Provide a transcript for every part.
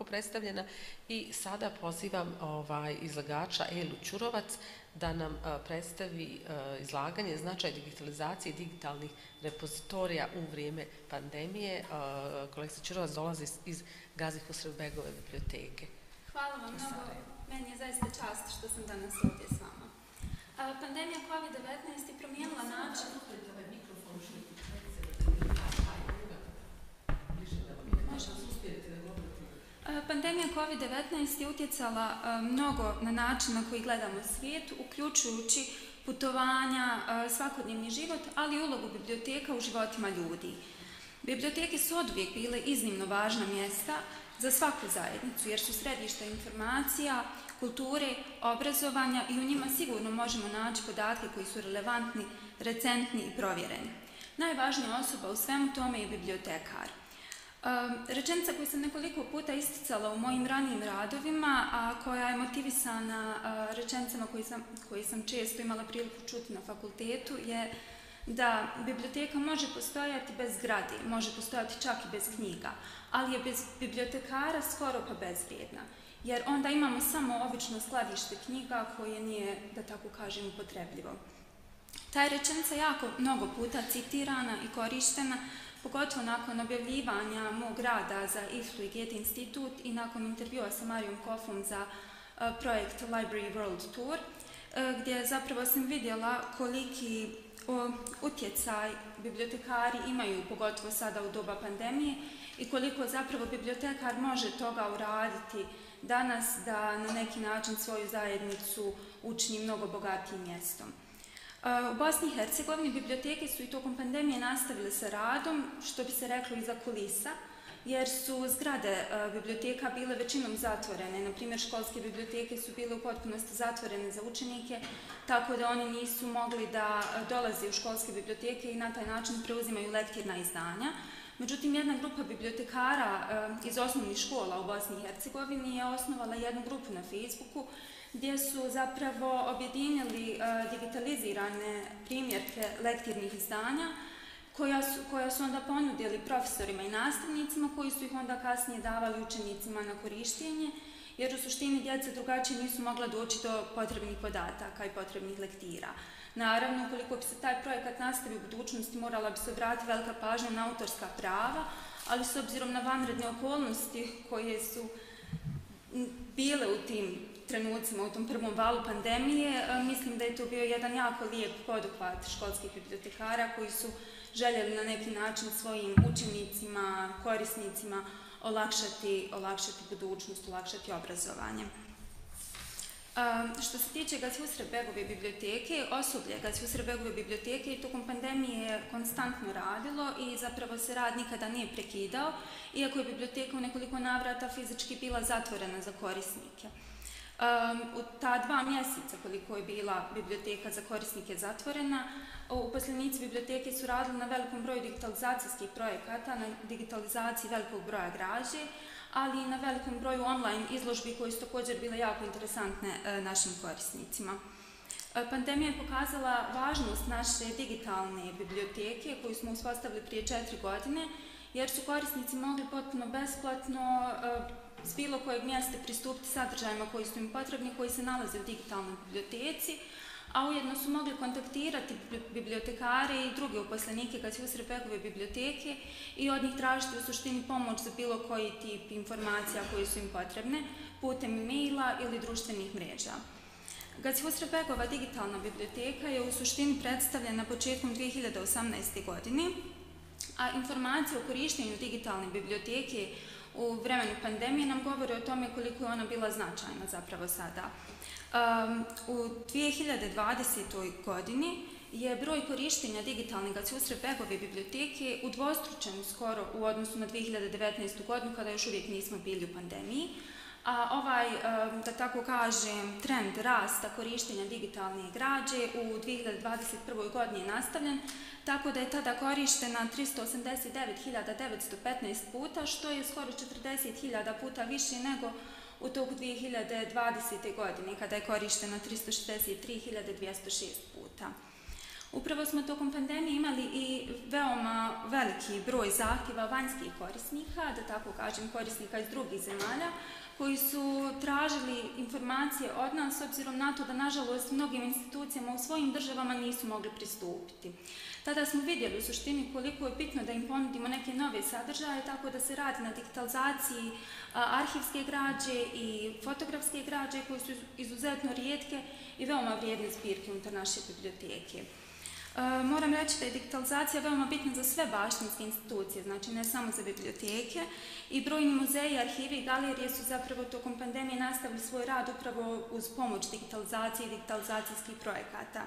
predstavljena i sada pozivam izlagača Elu Ćurovac da nam predstavi izlaganje značaj digitalizacije i digitalnih repozitorija u vrijeme pandemije. Kolegica Ćurovac dolazi iz Gazi Husrevbegove biblioteke. Hvala vam mnogo. Meni je zaista čast što sam danas ovdje s vama. Pandemija COVID-19 je promijenila način... Pandemija COVID-19 je utjecala mnogo na način na koji gledamo svijet, uključujući putovanja, svakodnevni život, ali i ulogu biblioteka u životima ljudi. Biblioteke su oduvijek bile iznimno važna mjesta za svaku zajednicu, jer su središta informacija, kulture, obrazovanja i u njima sigurno možemo naći podatke koji su relevantni, recentni i provjereni. Najvažnija osoba u svemu tome je bibliotekar. Rečenica koju sam nekoliko puta isticala u mojim ranijim radovima, a koja je motivisana rečenicama koje sam često imala priliku čuti na fakultetu, je da biblioteka može postojati bez zgrade, može postojati čak i bez knjiga, ali je bez bibliotekara skoro pa bezvrijedna, jer onda imamo samo obično skladište knjiga koje nije, da tako kažem, upotrebljivo. Ta je rečenica jako mnogo puta citirana i korištena, pogotovo nakon objavljivanja mog rada za IFLU i Goethe institut i nakon intervjua sa Marijom Kofom za projekt Library World Tour, gdje zapravo sam vidjela koliki utjecaj bibliotekari imaju, pogotovo sada u doba pandemije, i koliko zapravo bibliotekar može toga uraditi danas da na neki način svoju zajednicu učini mnogo bogatijim mjestom. U Bosni i Hercegovini biblioteke su i tokom pandemije nastavile sa radom, što bi se reklo iza kulisa, jer su zgrade biblioteka bile većinom zatvorene. Na primjer, školske biblioteke su bile u potpunosti zatvorene za učenike, tako da oni nisu mogli da dolaze u školske biblioteke i na taj način preuzimaju lektirna izdanja. Međutim, jedna grupa bibliotekara iz osnovnih škola u Bosni i Hercegovini je osnovala jednu grupu na Facebooku gdje su zapravo objedinili digitalizirane primjerke lektirnih izdanja koja su onda ponudili profesorima i nastavnicima koji su ih onda kasnije davali učenicima na korištenje, jer u suštini djeca drugačije nisu mogla doći do potrebnih podataka i potrebnih lektira. Naravno, ukoliko bi se taj projekat nastavio u budućnosti, morala bi se obratiti velika pažnja na autorska prava, ali s obzirom na vanredne okolnosti koje su bile u tim trenucima, u tom prvom valu pandemije, mislim da je to bio jedan jako lijep poduhvat školskih bibliotekara koji su željeli na neki način svojim učenicima, korisnicima olakšati budućnost, olakšati obrazovanje. Što se tiče Gazi Husrevbegove biblioteke, osoblje Gazi Husrevbegove biblioteke i tokom pandemije je konstantno radilo i zapravo se rad nikada nije prekidao, iako je biblioteka u nekoliko navrata fizički bila zatvorena za korisnike. U ta 2 mjeseca koliko je bila biblioteka za korisnike zatvorena, uposlenici biblioteke su radili na velikom broju digitalizacijskih projekata, na digitalizaciji velikog broja građe, ali i na velikom broju online izložbi koje su također bile jako interesantne našim korisnicima. Pandemija je pokazala važnost naše digitalne biblioteke koju smo uspostavili prije 4 godine, jer su korisnici mogli potpuno besplatno s bilo kojeg mjesta pristupiti sadržajima koji su im potrebni, koji se nalaze u digitalnoj biblioteci, a ujedno su mogli kontaktirati bibliotekare i druge uposlenike Gazi Husrevbegove biblioteke i od njih tražiti u suštini pomoć za bilo koji tip informacija koje su im potrebne putem e-maila ili društvenih mreža. Gazi Husrevbegova digitalna biblioteka je u suštini predstavljena početkom 2018. godine, a informacije o korištenju digitalne biblioteke u vremenu pandemije nam govore o tome koliko je ona bila značajna zapravo sada. U 2020. godini je broj korištenja digitalne Gazi Husrevbegove biblioteke udvostručen skoro u odnosu na 2019. godinu kada još uvijek nismo bili u pandemiji, a ovaj, da tako kažem, trend rasta korištenja digitalne građe u 2021. godini je nastavljen, tako da je tada korištena 389.915 puta, što je skoro 40.000 puta više nego u toku 2020. godine, kada je korištena 363.206 puta. Upravo smo tokom pandemije imali i veoma veliki broj zahtjeva vanjskih korisnika, da tako kažem korisnika iz drugih zemalja, koji su tražili informacije od nas s obzirom na to da nažalost mnogim institucijama u svojim državama nisu mogli pristupiti. Tada smo vidjeli u suštini koliko je bitno da im ponudimo neke nove sadržaje, tako da se radi na digitalizaciji arhivske građe i fotografske građe koje su izuzetno rijetke i veoma vrijedne zbirke unutar naše biblioteke. Moram reći da je digitalizacija veoma bitna za sve baštinske institucije, znači ne samo za biblioteke, i brojni muzeji, arhivi i galerije su zapravo tokom pandemije nastavili svoj rad upravo uz pomoć digitalizacije i digitalizacijskih projekata.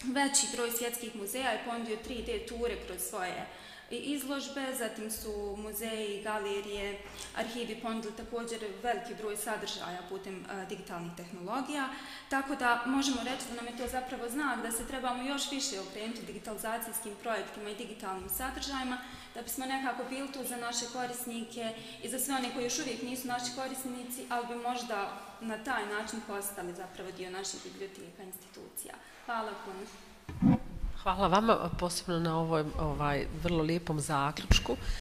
Veći broj svjetskih muzeja je ponudio 3D ture kroz svoje izložbe, zatim su muzeji i galerije, arhivi ponudili također veliki broj sadržaja putem digitalnih tehnologija, tako da možemo reći da nam je to zapravo znak da se trebamo još više okrenuti digitalizacijskim projektima i digitalnim sadržajima, da bismo nekako bili tu za naše korisnike i za sve one koji još uvijek nisu naši korisnici, ali bi možda na taj način postali zapravo dio naših biblioteka i institucija. Hvala puno. Hvala vama posebno na vrlo lijepom zaključku.